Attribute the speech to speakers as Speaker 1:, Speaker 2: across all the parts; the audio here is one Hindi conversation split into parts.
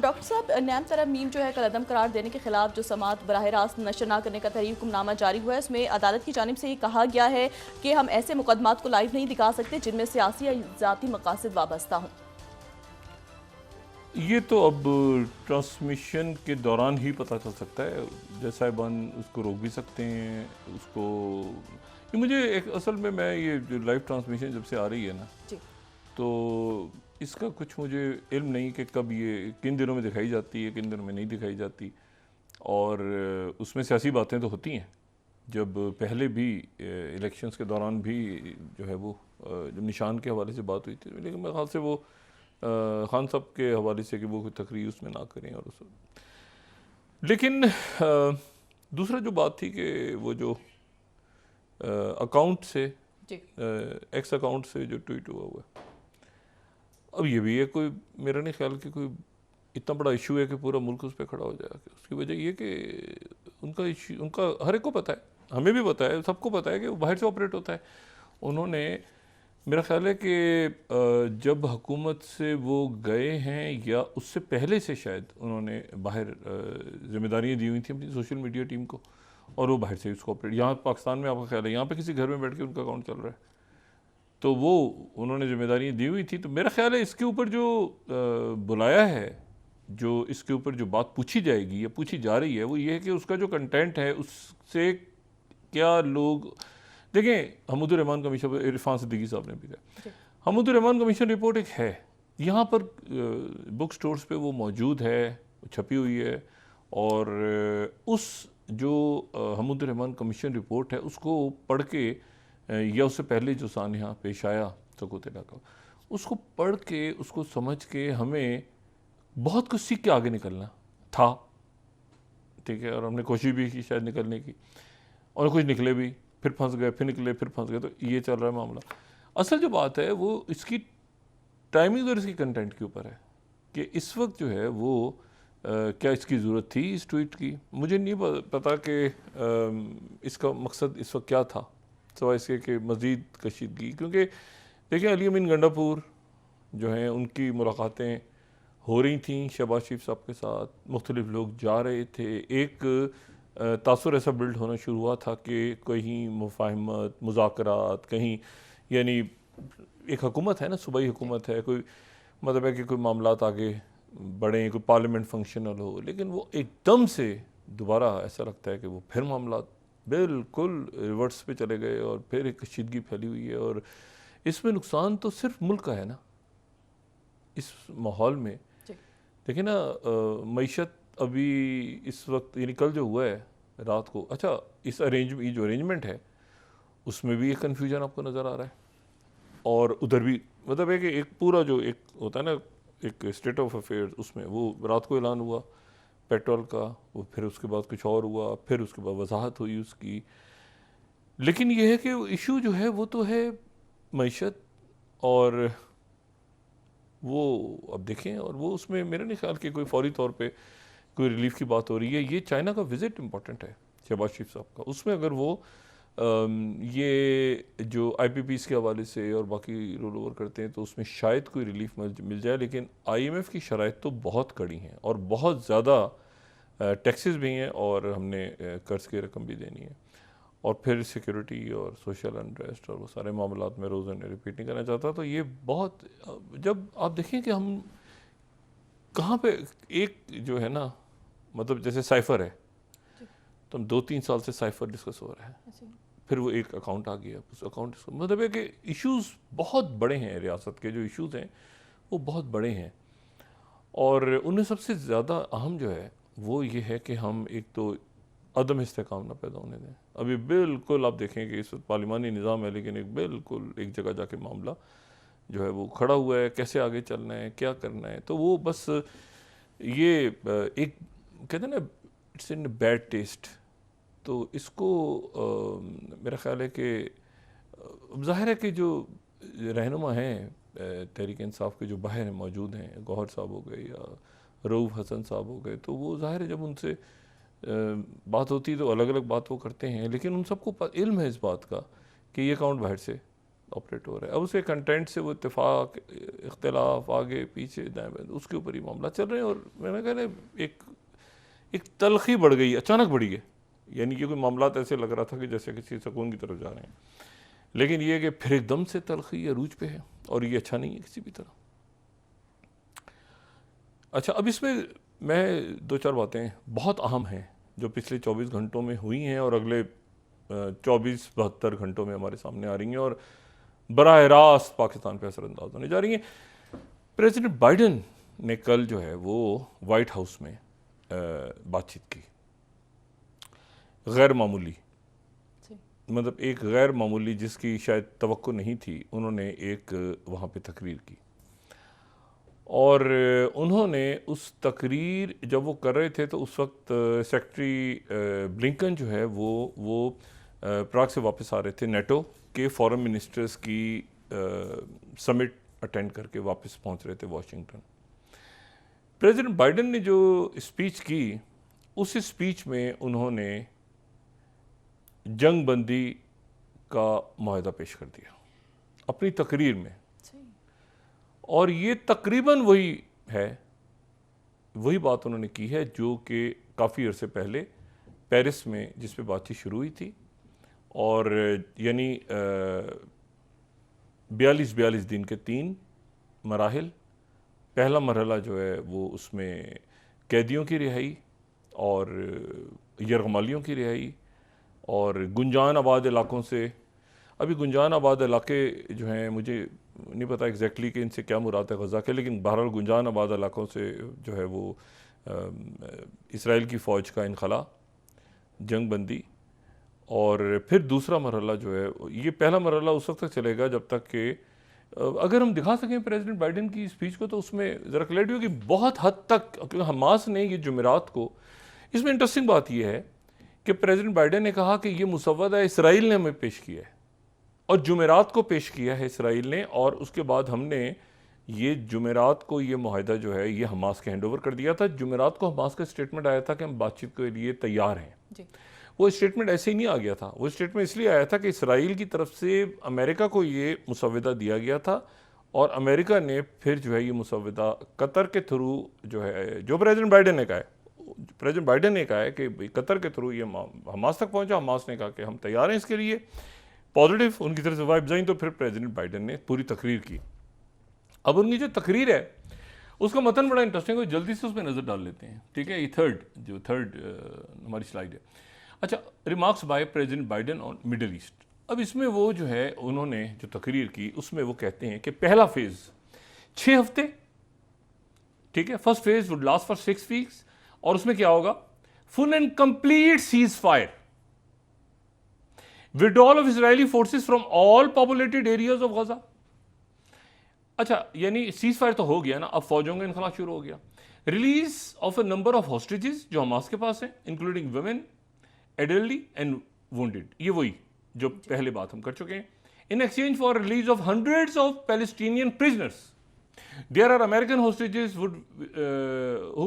Speaker 1: डॉक्टर साहब, नैम तरमीम जो है कलअदम करार देने के खिलाफ जो समात बराह रास्त नशर न करने का तहरीर हुक्मनामा जारी हुआ है, उसमें अदालत की जानिब से ये कहा गया है कि हम ऐसे मुकदमात को लाइव नहीं दिखा सकते जिनमें सियासी या ज़ाती मकासद वाबस्ता हों।
Speaker 2: ये तो अब ट्रांसमिशन के दौरान ही पता चल सकता है। जज साहिबान उसको रोक भी सकते हैं, उसको ये मुझे एक असल में मैं ये जो लाइव ट्रांसमिशन जब से आ रही है ना,
Speaker 1: जी।
Speaker 2: तो इसका कुछ मुझे इल्म नहीं कि कब ये किन दिनों में दिखाई जाती है, किन दिनों में नहीं दिखाई जाती। और उसमें सियासी बातें तो होती हैं। जब पहले भी इलेक्शंस के दौरान भी जो है वो जब निशान के हवाले से बात हुई थी, लेकिन मेरे ख्याल से वो खान साहब के हवाले से कि वो कोई तकरीर उसमें ना करें। और उस लेकिन दूसरा जो बात थी कि वो जो अकाउंट से एक्स अकाउंट से जो ट्वीट हुआ है, अब ये भी है कोई मेरा नहीं ख्याल कि कोई इतना बड़ा इशू है कि पूरा मुल्क उस पर खड़ा हो जाएगा। उसकी वजह ये कि उनका इशू उनका हर एक को पता है, हमें भी पता है, सबको पता है कि वो बाहर से ऑपरेट होता है। उन्होंने मेरा ख्याल है कि जब हुकूमत से वो गए हैं या उससे पहले से शायद उन्होंने बाहर जिम्मेदारियाँ दी हुई थी अपनी सोशल मीडिया टीम को, और वो बाहर से उसको ऑपरेट, यहाँ पाकिस्तान में आपका ख्याल है यहाँ पे किसी घर में बैठ के उनका अकाउंट चल रहा है, तो वो उन्होंने जिम्मेदारियाँ दी हुई थी। तो मेरा ख्याल है इसके ऊपर जो बुलाया है, जो इसके ऊपर जो बात पूछी जाएगी या पूछी जा रही है, वो ये है कि उसका जो कंटेंट है उससे क्या लोग देखें। हमूदुर रहमान कमीशन, इरफान सिद्दीकी साहब ने भी कहा, हमूदुर रहमान कमीशन रिपोर्ट एक है, यहाँ पर बुक स्टोर्स पे वो मौजूद है, छपी हुई है। और उस जो हमूदुर रहमान कमीशन रिपोर्ट है उसको पढ़ के या उससे पहले जो सानिया पेश आया सकूत इलाका, उसको पढ़ के उसको समझ के हमें बहुत कुछ सीख के आगे निकलना था, ठीक है। और हमने कोशिश भी की शायद निकलने की, और कुछ निकले भी, फिर फंस गए, फिर निकले, फिर फंस गए। तो ये चल रहा है मामला। असल जो बात है वो इसकी टाइमिंग और इसकी कंटेंट के ऊपर है कि इस वक्त जो है वो क्या इसकी ज़रूरत थी इस ट्वीट की। मुझे नहीं पता कि इसका मकसद इस वक्त क्या था, सिवाय इसके कि मज़ीद कशीदगी। क्योंकि देखिए अली अमीन गंडापुर जो हैं उनकी मुलाकातें हो रही थी शहबाज शरीफ साहब के साथ, मुख्तलिफ लोग जा रहे थे, एक तासुर ऐसा बिल्ड होना शुरू हुआ था कि कहीं मुफाहमत मुज़ाकरात, कहीं यानी एक हुकूमत है ना, सूबाई हुकूमत है, कोई मतलब है कि कोई मामलात आगे बढ़ें, कोई पार्लियामेंट फंक्शनल हो, लेकिन वो एकदम से दोबारा ऐसा लगता है कि वो फिर मामलात बिल्कुल रिवर्स पे चले गए और फिर एक कशीदगी फैली हुई है। और इसमें नुकसान तो सिर्फ मुल्क का है ना इस माहौल में। देखिए ना, मईशत अभी इस वक्त यानी कल जो हुआ है रात को, अच्छा इस ये जो अरेंजमेंट है उसमें भी एक कन्फ्यूजन आपको नज़र आ रहा है। और उधर भी मतलब है कि एक पूरा जो एक होता है ना एक स्टेट ऑफ अफेयर्स, उसमें वो रात को ऐलान हुआ पेट्रोल का, वो फिर उसके बाद कुछ और हुआ, फिर उसके बाद वजाहत हुई उसकी। लेकिन ये है कि इशू जो है वो तो है मईशत, और वो अब देखें। और वो उसमें मेरा नहीं ख्याल कि कोई फौरी तौर पे कोई रिलीफ की बात हो रही है। ये चाइना का विज़िट इंपॉर्टेंट है शहबाज शरीफ साहब का, उसमें अगर वो ये जो IPPs के हवाले से और बाकी रोल ओवर करते हैं तो उसमें शायद कोई रिलीफ मिल जाए। लेकिन IMF की शराइत तो बहुत कड़ी हैं और बहुत ज़्यादा टैक्सेस भी हैं, और हमने कर्ज की रकम भी देनी है, और फिर सिक्योरिटी और सोशल अनरेस्ट और वो सारे मामलात में रोज़ ने रिपीट नहीं करना चाहता। तो ये बहुत, जब आप देखें कि हम कहाँ पे एक जो है ना, मतलब जैसे साइफ़र है तो हम 2-3 साल से साइफ़र डिस्कस हो रहा है, फिर वो एक अकाउंट आ गया, उस अकाउंट मतलब है कि इश्यूज़ बहुत बड़े हैं, रियासत के जो इश्यूज़ हैं वो बहुत बड़े हैं। और उनमें सबसे ज़्यादा अहम जो है वो ये है कि हम एक तो अदम इस्तेकाम ना पैदा होने दें। अभी बिल्कुल आप देखें कि इस पार्लिमानी निज़ाम है, लेकिन एक बिल्कुल एक जगह जाके मामला जो है वो खड़ा हुआ है, कैसे आगे चलना है, क्या करना है। तो वो बस ये एक कहते हैं ना इट्स इन बैड टेस्ट। तो इसको मेरा ख्याल है कि ज़ाहिर है कि जो रहनुमा हैं तहरीक इंसाफ के जो बाहर हैं मौजूद हैं, गौहर साहब हो गए या रऊफ़ हसन साहब हो गए, तो वो ज़ाहिर है जब उनसे बात होती है तो अलग अलग बात वो करते हैं, लेकिन उन सबको इल्म है इस बात का कि ये अकाउंट बाहर से ऑपरेट हो रहा है। अब उसके कंटेंट से वो इत्तेफाक इख्तिलाफ आगे पीछे दाएं बाएं उसके ऊपर ही मामला चल रहे हैं। और मैंने कहा एक तलखी बढ़ गई, अचानक बढ़ी है। यानी कि कोई मामला ऐसे लग रहा था कि जैसे किसी सुकून की तरफ जा रहे हैं, लेकिन ये कि फिर एकदम से तलखी अरूज पे है और ये अच्छा नहीं है किसी भी तरह। अच्छा, अब इसमें मैं 2-4 बातें बहुत अहम हैं जो पिछले 24 घंटों में हुई हैं और अगले 24-72 घंटों में हमारे सामने आ रही हैं और बराह रास्त पाकिस्तान पर असरअंदाज होने जा रही हैं। प्रेसिडेंट बाइडन ने कल जो है वो वाइट हाउस में बातचीत की, गैर मामूली, मतलब एक गैर मामूली जिसकी शायद तवक्को नहीं थी, उन्होंने एक वहाँ पे तकरीर की। और उन्होंने उस तकरीर जब वो कर रहे थे तो उस वक्त सेक्रेटरी ब्लिंकन जो है वो प्राग से वापस आ रहे थे, नेटो के फॉरेन मिनिस्टर्स की समिट अटेंड करके वापस पहुँच रहे थे वाशिंगटन। प्रेसिडेंट बाइडन ने जो स्पीच की, उस स्पीच में उन्होंने जंग बंदी का मुआहदा पेश कर दिया अपनी तकरीर में। और ये तकरीबन वही है, वही बात उन्होंने की है जो कि काफ़ी अरसे पहले पेरिस में जिस पे बातचीत शुरू हुई थी। और यानी 42 दिन के 3 मराहिल। पहला मरहला जो है वो उसमें कैदियों की रिहाई और यरगमालियों की रिहाई और गुंजान आबाद इलाकों से। अभी गुंजान आबाद इलाके जो हैं मुझे नहीं पता एग्जैक्टली कि इनसे क्या मुराद है गज़ा के, लेकिन बहरहाल गुंजान आबाद इलाकों से जो है वो इसराइल की फ़ौज का इनखला, जंग बंदी। और फिर दूसरा मरहला जो है, ये पहला मरहला उस वक्त तक चलेगा जब तक कि अगर हम दिखा सकें प्रेसिडेंट बाइडन की स्पीच को, तो उसमें ज़रा क्लैरिटी होगी बहुत हद तक, क्योंकि हमास ने ये जुमेरात को, इसमें इंटरेस्टिंग बात यह है कि प्रेसिडेंट बाइडन ने कहा कि ये मुसव्वदा इसराइल ने हमें पेश किया है और जुमेरात को पेश किया है इसराइल ने, और उसके बाद हमने ये जुमेरात को ये मुआहदा जो है ये हमास के हैंडओवर कर दिया था। जुमेरात को हमास का स्टेटमेंट आया था कि हम बातचीत के लिए तैयार हैं जी। वो स्टेटमेंट ऐसे ही नहीं आ गया था, वो स्टेटमेंट इसलिए आया था कि इसराइल की तरफ से अमेरिका को ये मुसव्वदा दिया गया था और अमेरिका ने फिर जो है ये मुसव्वदा कतर के थ्रू जो है, जो प्रेसिडेंट बाइडन ने कहा है, प्रेसिडेंट बाइडन ने कहा है कि कतर के थ्रू ये हमास तक पहुंचा। हमास ने कहा कि हम तैयार हैं इसके लिए, पॉजिटिव उनकी तरफ से वाइब्स आई, तो फिर प्रेसिडेंट बाइडन ने पूरी तकरीर की। अब उनकी जो तकरीर है उसका मतन बड़ा इंटरेस्टिंग है, जल्दी से उसमें नज़र डाल लेते हैं, ठीक है। ये थर्ड हमारी स्लाइड है। अच्छा, remarks by president Biden on middle east. अब इसमें वो जो है उन्होंने जो तकरीर की उसमें वो कहते हैं कि पहला फेज़ 6 हफ्ते, ठीक है, first phase would last for 6 weeks, और उसमें क्या होगा, full and complete cease fire, withdrawal of Israeli forces from all populated areas of Gaza. अच्छा, यानी सीज फायर तो हो गया ना, अब फौजों का इनखला शुरू हो गया। Release of a number of hostages जो हमास के पास हैं, including women, adultery and wounded, ये वही जो पहले बात हम कर चुके हैं। In exchange for release of hundreds of Palestinian prisoners, there are American hostages who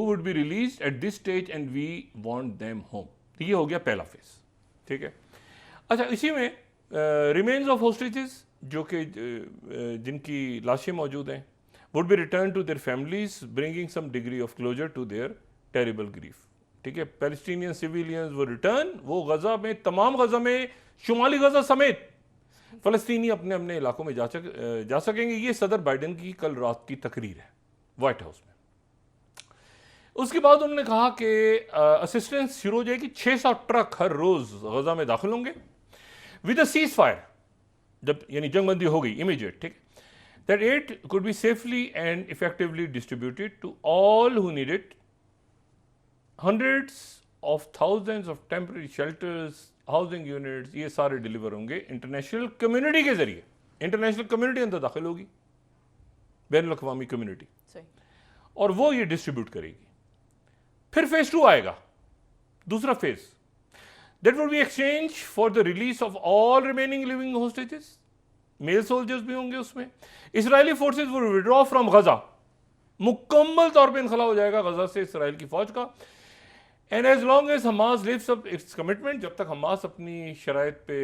Speaker 2: would be released at this stage and we want them home। ये हो गया पहला फेज, ठीक है। अच्छा, इसी में remains of hostages जो कि जिनकी लाशें मौजूद हैं, would be returned to their families bringing some degree of closure to their terrible grief, ठीक है। पैलेस्टीनियन सिविलियंस वो रिटर्न, वो गजा में, तमाम गजा में, शुमाली गजा समेत फ़लस्तीनी अपने अपने इलाकों में जा सकेंगे। ये सदर बाइडन की कल रात की तकरीर है व्हाइट हाउस में। उसके बाद उन्होंने कहा कि असिस्टेंस शुरू हो जाएगी, 600 ट्रक हर रोज गजा में दाखिल होंगे विद अ सीज फायर, जब यानी जंगबंदी हो गई इमीडिएट, ठीक, that aid could be safely and effectively distributed to all who need it. Hundreds of thousands of temporary shelters, housing units, ये सारे डिलीवर होंगे इंटरनेशनल कम्युनिटी के जरिए। इंटरनेशनल कम्युनिटी अंदर दाखिल होगी, बैनुल अक़वामी कम्युनिटी, और वो ये डिस्ट्रीब्यूट करेगी। फिर फेज 2 आएगा, दूसरा phase, that would be exchange for the release of all remaining living hostages, male soldiers भी होंगे उसमें। Israeli forces would withdraw from Gaza, मुकम्मल तौर पर इनखला हो जाएगा गजा से इसराइल की फौज का। And as long as Hamas lives up its commitment, जब तक हमास अपनी शराइत पे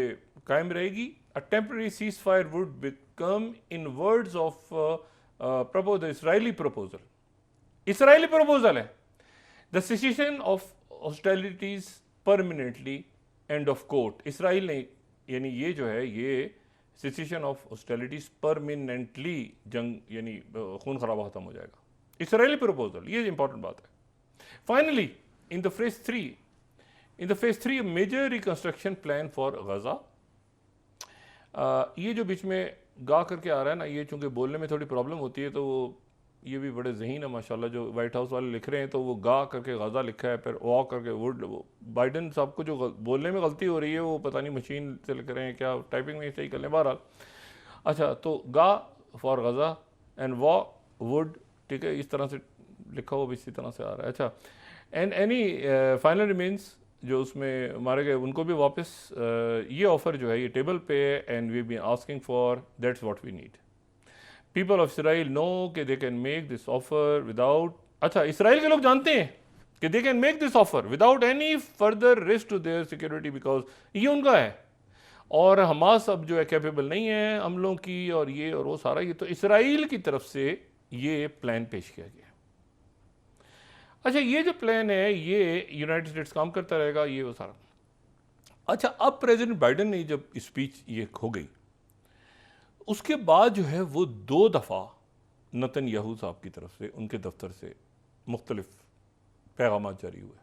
Speaker 2: कायम रहेगी, a temporary ceasefire would become, in words of the Israeli proposal. Israeli proposal है, the cessation of hostilities permanently, end of quote. Israel ने यानी ये जो है ये cessation of hostilities permanently जंग यानी खून खराबा खत्म हो जाएगा. इसराइली प्रपोजल, ये इंपॉर्टेंट बात है. Finally in the phase 3 major reconstruction plan for Gaza. ये जो बीच में गा करके आ रहा है ना, ये चूंकि बोलने में थोड़ी प्रॉब्लम होती है तो वो ये भी बड़े ज़हीन है माशाल्लाह. जो वाइट हाउस वाले लिख रहे हैं तो वो गा करके गजा लिखा है, फिर वॉ करके वुड. बाइडन साहब को जो बोलने में गलती हो रही है वो पता नहीं मशीन से लिख रहे हैं क्या, टाइपिंग में सही कर लें. बहरहाल अच्छा, तो गा फॉर गजा एंड वॉ वुड, ठीक है, इस तरह से लिखा हुआ भी इसी तरह से आ रहा है. अच्छा, एंड एनी फाइनल रिमेन्स जो उसमें मारे गए उनको भी वापस ये ऑफ़र जो है ये टेबल पे है. And we be asking for, that's what we need. People of Israel know कि they can make this offer without, अच्छा इसराइल के लोग जानते हैं कि they can make this offer without any further risk to their security, because ये उनका है. और हमास अब जो है कैपेबल नहीं है हमलों की, और ये और वो सारा, ये तो इसराइल की तरफ से ये प्लान पेश किया गया. अच्छा, ये जो प्लान है ये यूनाइटेड स्टेट्स काम करता रहेगा, ये वो सारा. अच्छा, अब प्रेसिडेंट बाइडन ने जब स्पीच ये हो गई उसके बाद जो है वो 2 दफ़ा नेतन्याहू साहब की तरफ से उनके दफ्तर से मुख्तलिफ पैगाम जारी हुए.